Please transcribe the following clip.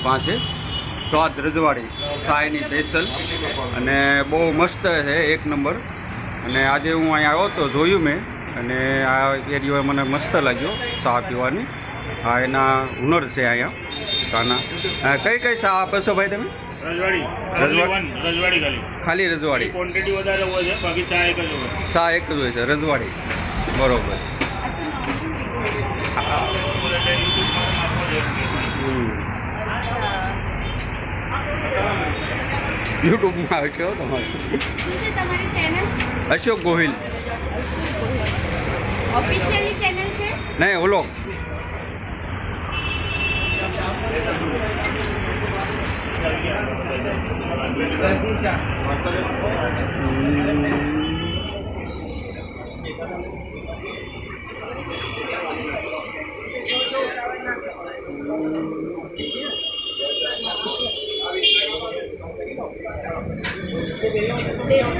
પાસે સ્વાદ રજવાડી ચાયની સ્પેશિયલ અને બહુ મસ્ત છે, એક નંબર. અને આજે હું અહીંયા આવ્યો તો જોયું મેં, અને આ એરિયો મને મસ્ત લાગ્યો ચા પીવાની. હા, એના હુનર છે અહીંયા ચાના. કઈ કઈ ચા આપો છો ભાઈ તમે? રજવાડી ખાલી રજવાડી. ક્વોન્ટિટી વધારે હોય છે, બાકી ચા એક જ હોય. ચા એક જ હોય છે, રજવાડી. બરોબર. યુટ્યુબમાં આવે છે તમારું? શું છે તમારી channel? Ashok Gohil. Officially channel છે? નહીં, ઓલો દેશ